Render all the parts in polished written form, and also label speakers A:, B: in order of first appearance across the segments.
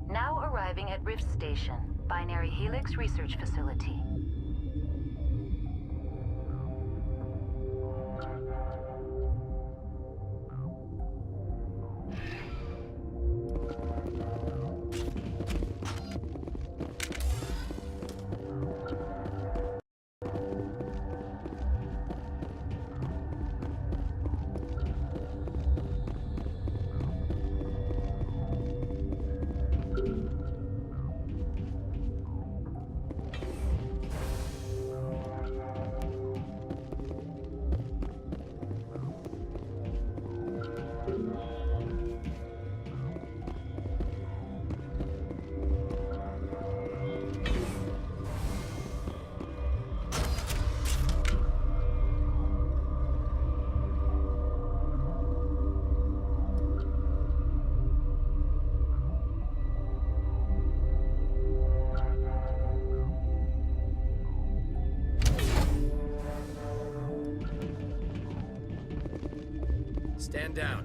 A: Now arriving at Rift Station, Binary Helix Research Facility.
B: Stand down.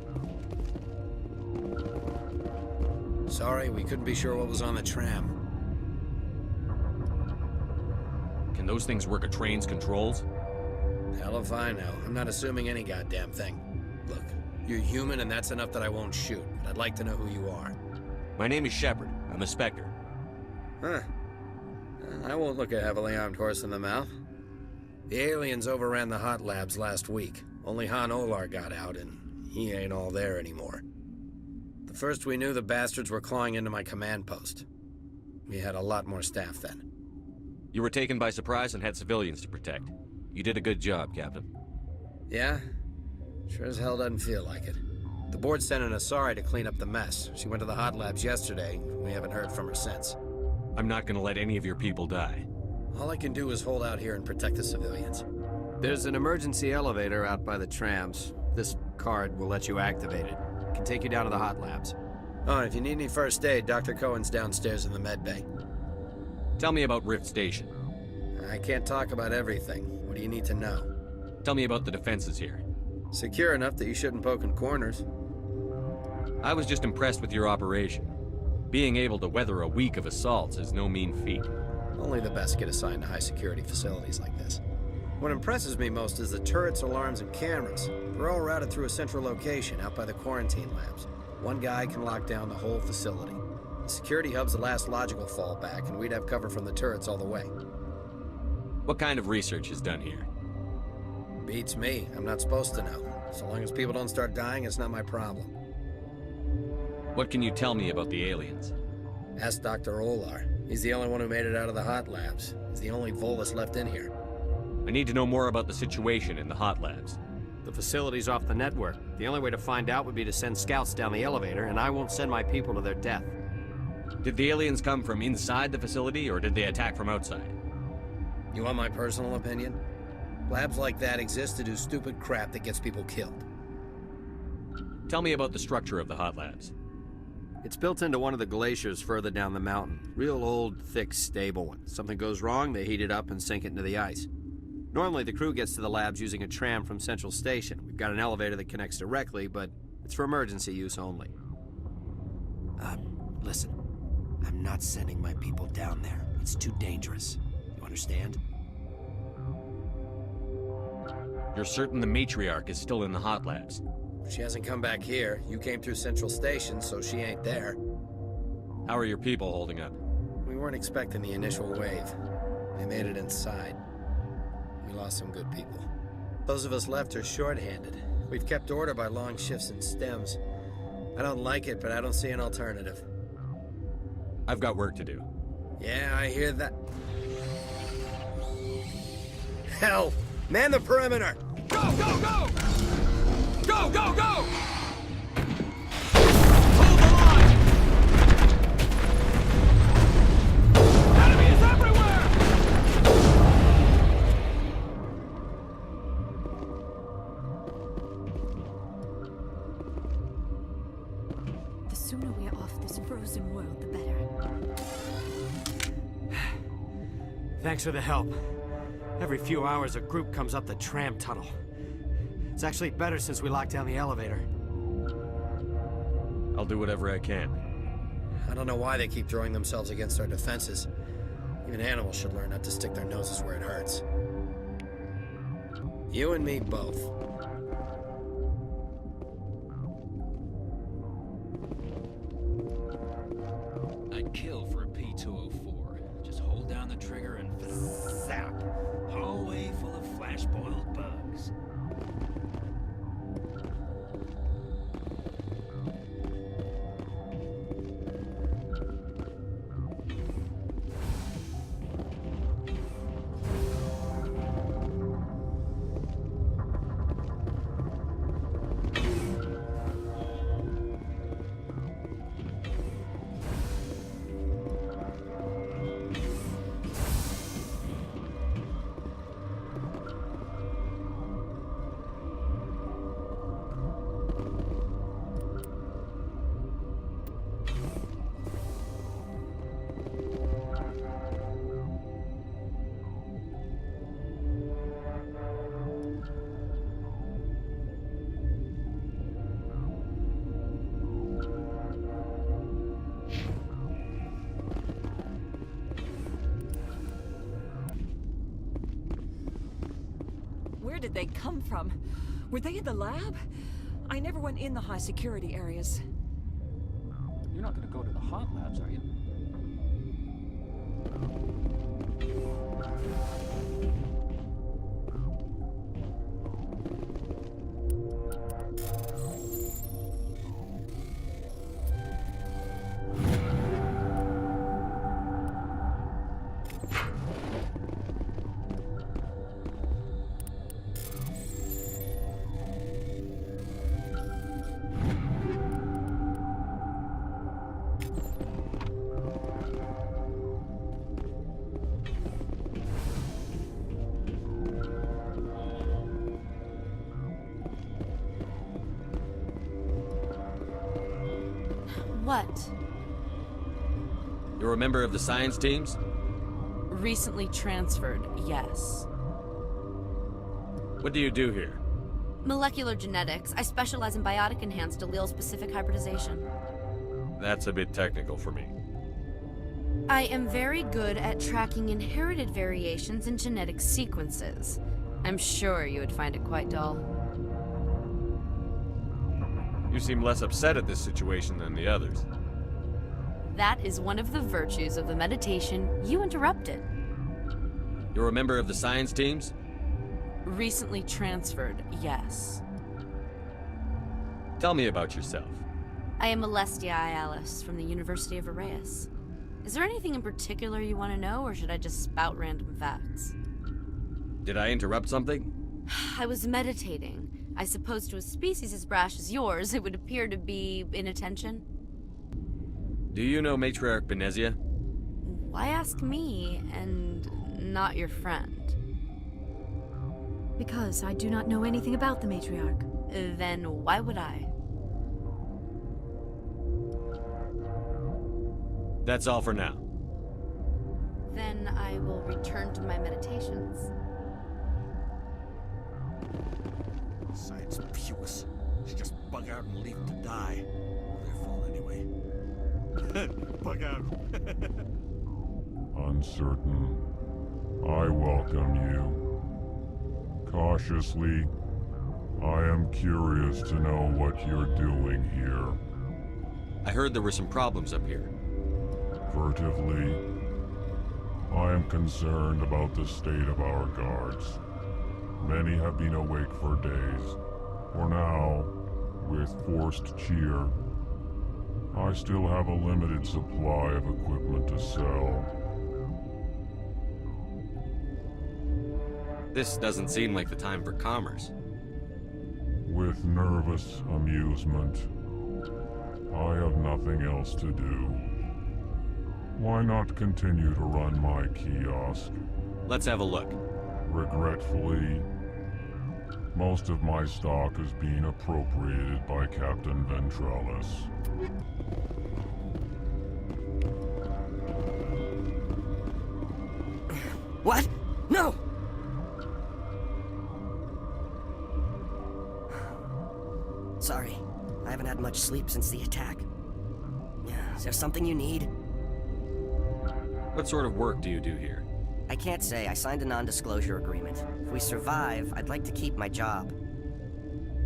B: Sorry, we couldn't be sure what was on the tram.
C: Can those things work a train's controls?
B: Hell if I know. I'm not assuming any goddamn thing. Look, you're human and that's enough that I won't shoot, but I'd like to know who you are.
C: My name is Shepard. I'm a Spectre.
B: Huh. I won't look a heavily armed horse in the mouth. The aliens overran the hot labs last week. Only Han Olar got out, and he ain't all there anymore. The first we knew, the bastards were clawing into my command post. We had a lot more staff then.
C: You were taken by surprise and had civilians to protect. You did a good job, Captain.
B: Yeah? Sure as hell doesn't feel like it. The board sent an Asari to clean up the mess. She went to the hot labs yesterday. We haven't heard from her since.
C: I'm not gonna let any of your people die.
B: All I can do is hold out here and protect the civilians. There's an emergency elevator out by the trams. This card will let you activate it. It can take you down to the hot labs. Oh, and if you need any first aid, Dr. Cohen's downstairs in the med bay.
C: Tell me about Rift Station.
B: I can't talk about everything. What do you need to know?
C: Tell me about the defenses here.
B: Secure enough that you shouldn't poke in corners.
C: I was just impressed with your operation. Being able to weather a week of assaults is no mean feat.
B: Only the best get assigned to high-security facilities like this. What impresses me most is the turrets, alarms, and cameras. They're all routed through a central location out by the quarantine labs. One guy can lock down the whole facility. The security hub's the last logical fallback, and we'd have cover from the turrets all the way.
C: What kind of research is done here?
B: Beats me. I'm not supposed to know. So long as people don't start dying, it's not my problem.
C: What can you tell me about the aliens?
B: Ask Dr. Olar. He's the only one who made it out of the hot labs. He's the only Volus left in here.
C: I need to know more about the situation in the hot labs.
B: The facility's off the network. The only way to find out would be to send scouts down the elevator, and I won't send my people to their death.
C: Did the aliens come from inside the facility, or did they attack from outside?
B: You want my personal opinion? Labs like that exist to do stupid crap that gets people killed.
C: Tell me about the structure of the hot labs.
B: It's built into one of the glaciers further down the mountain. Real old, thick, stable one. Something goes wrong, they heat it up and sink it into the ice. Normally, the crew gets to the labs using a tram from Central Station. We've got an elevator that connects directly, but it's for emergency use only. Listen. I'm not sending my people down there. It's too dangerous. You understand?
C: You're certain the matriarch is still in the hot labs?
B: She hasn't come back here. You came through Central Station, so she ain't there.
C: How are your people holding up?
B: We weren't expecting the initial wave. They made it inside. We lost some good people. Those of us left are short-handed. We've kept order by long shifts and stems. I don't like it, but I don't see an alternative.
C: I've got work to do.
B: Yeah, I hear that. Hell! Man the perimeter!
D: Go, go, go! Go, go, go!
E: The sooner we are off this frozen world, the better.
B: Thanks for the help. Every few hours, a group comes up the tram tunnel. It's actually better since we locked down the elevator.
C: I'll do whatever I can.
B: I don't know why they keep throwing themselves against our defenses. Even animals should learn not to stick their noses where it hurts. You and me both.
F: I'd kill for a P204. Just hold down the trigger and zap. Hallway full of flash-boiled bugs.
G: Where did they come from? Were they in the lab? I never went in the high security areas.
F: You're not gonna go to the hot labs, are you?
H: What?
C: You're a member of the science teams?
H: Recently transferred, yes.
C: What do you do here?
H: Molecular genetics. I specialize in biotic-enhanced allele-specific hybridization.
C: That's a bit technical for me.
H: I am very good at tracking inherited variations in genetic sequences. I'm sure you would find it quite dull.
C: You seem less upset at this situation than the others.
H: That is one of the virtues of the meditation you interrupted.
C: You're a member of the science teams?
H: Recently transferred, yes.
C: Tell me about yourself.
H: I am Alestia Alice from the University of Arraeus. Is there anything in particular you want to know, or should I just spout random facts?
C: Did I interrupt something?
H: I was meditating. I suppose to a species as brash as yours, it would appear to be inattention.
C: Do you know Matriarch Benezia?
H: Why ask me, and not your friend?
E: Because I do not know anything about the matriarch.
H: Then why would I?
C: That's all for now.
H: Then I will return to my meditations.
F: Science Pewis. She just bug out and leave to die. Their fault anyway. Bug out.
I: Uncertain. I welcome you. Cautiously, I am curious to know what you're doing here.
C: I heard there were some problems up here.
I: Furtively, I am concerned about the state of our guards. Many have been awake for days. For now, with forced cheer, I still have a limited supply of equipment to sell.
C: This doesn't seem like the time for commerce.
I: With nervous amusement, I have nothing else to do. Why not continue to run my kiosk?
C: Let's have a look.
I: Regretfully, most of my stock is being appropriated by Captain Ventralis.
J: What? No! Sorry, I haven't had much sleep since the attack. Yeah, Is there something you need?
C: What sort of work do you do here?
J: I can't say. I signed a non-disclosure agreement. If we survive, I'd like to keep my job.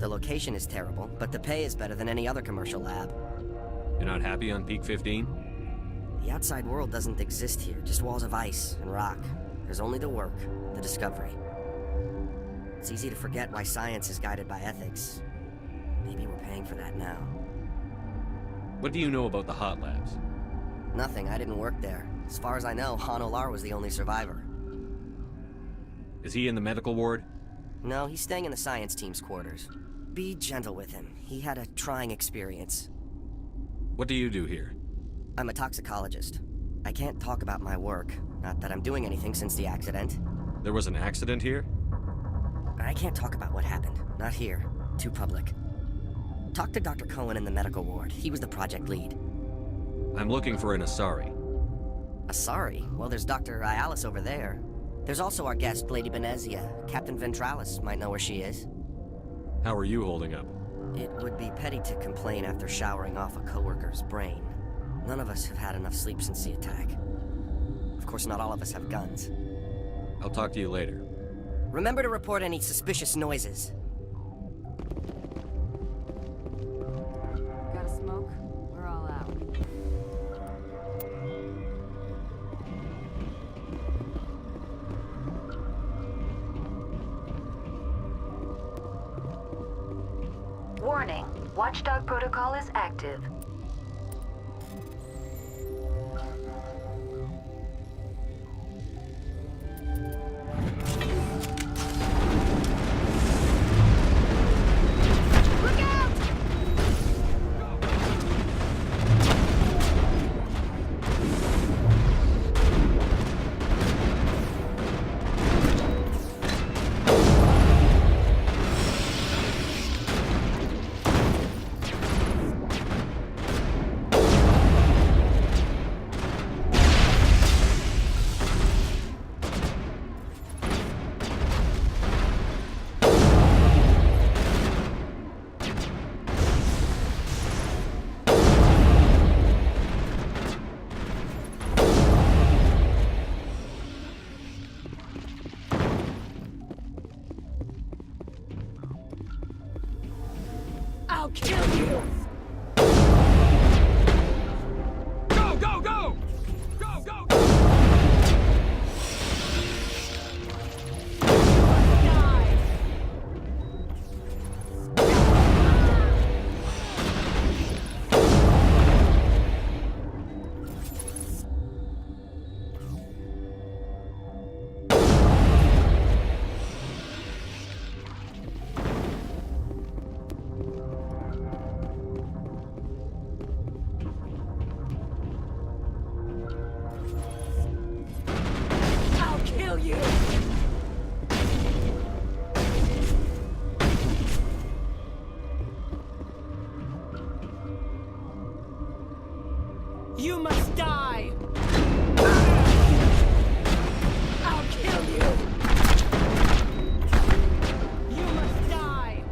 J: The location is terrible, but the pay is better than any other commercial lab.
C: You're not happy on Peak 15?
J: The outside world doesn't exist here, just walls of ice and rock. There's only the work, the discovery. It's easy to forget why science is guided by ethics. Maybe we're paying for that now.
C: What do you know about the hot labs?
J: Nothing, I didn't work there. As far as I know, Han Olar was the only survivor.
C: Is he in the medical ward?
J: No, he's staying in the science team's quarters. Be gentle with him. He had a trying experience.
C: What do you do here?
J: I'm a toxicologist. I can't talk about my work. Not that I'm doing anything since the accident.
C: There was an accident here?
J: I can't talk about what happened. Not here. Too public. Talk to Dr. Cohen in the medical ward. He was the project lead.
C: I'm looking for an Asari.
J: Asari? Well, there's Dr. Ialis over there. There's also our guest, Lady Benezia. Captain Ventralis might know where she is.
C: How are you holding up?
J: It would be petty to complain after showering off a coworker's brain. None of us have had enough sleep since the attack. Of course, not all of us have guns.
C: I'll talk to you later.
J: Remember to report any suspicious noises.
H: Got a smoke? We're all out.
A: Warning, Watchdog protocol is active.
G: I'll kill you!
D: Go, go, go! Go, go, go!
G: Die! I'll kill you! You must die! I'll kill you! You must die!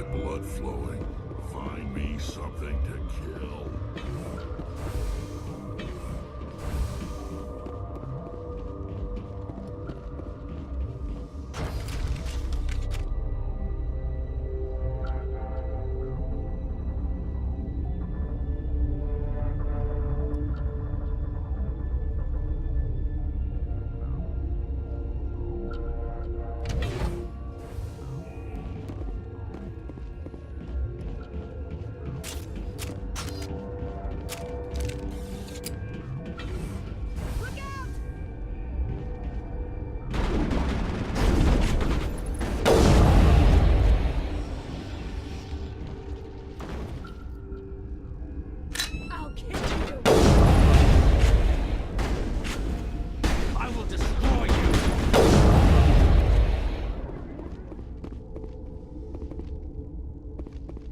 I: my blood flowing. Find me something to kill.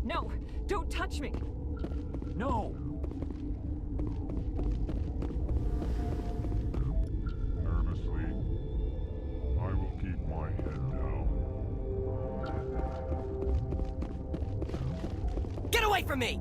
G: No! Don't touch me!
F: No!
I: Nervously, I will keep my head down.
J: Get away from me!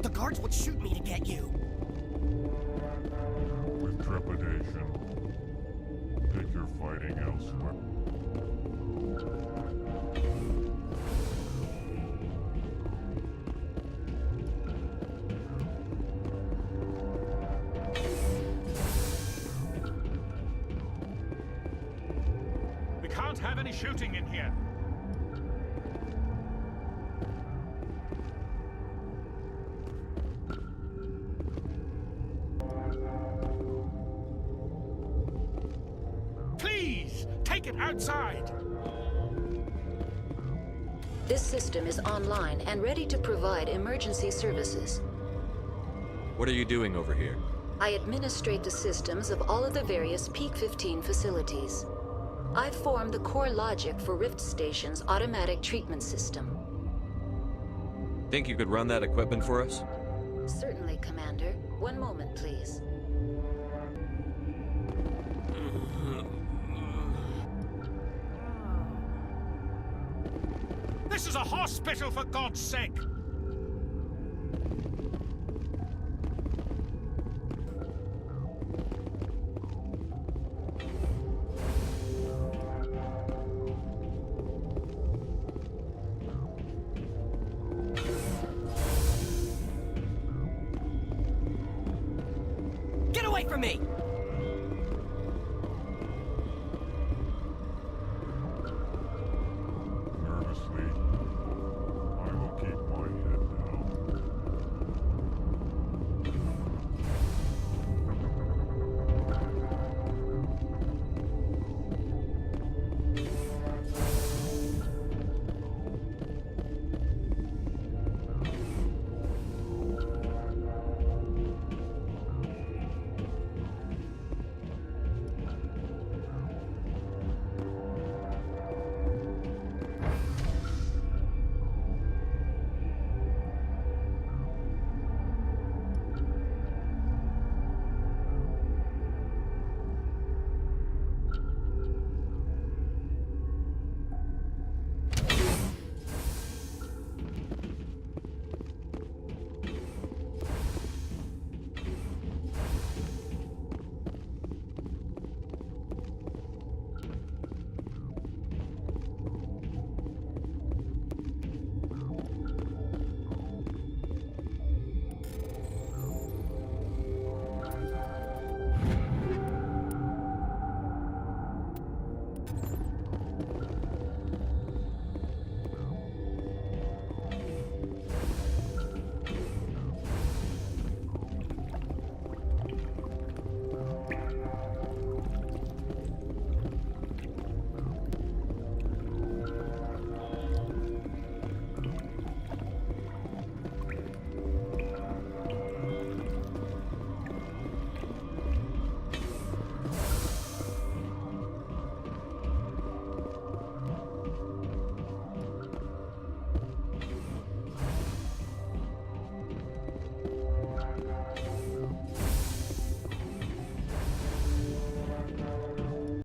J: The guards would shoot me to get you.
I: With trepidation, pick your fighting elsewhere.
D: We can't have any shooting in here. Please, take it outside.
A: This system is online and ready to provide emergency services.
C: What are you doing over here?
A: I administrate the systems of all of the various Peak 15 facilities. I've formed the core logic for Rift Station's automatic treatment system.
C: Think you could run that equipment for us?
A: Certainly, Commander. One moment, please.
D: This is a hospital, for God's sake!
J: Get away from me!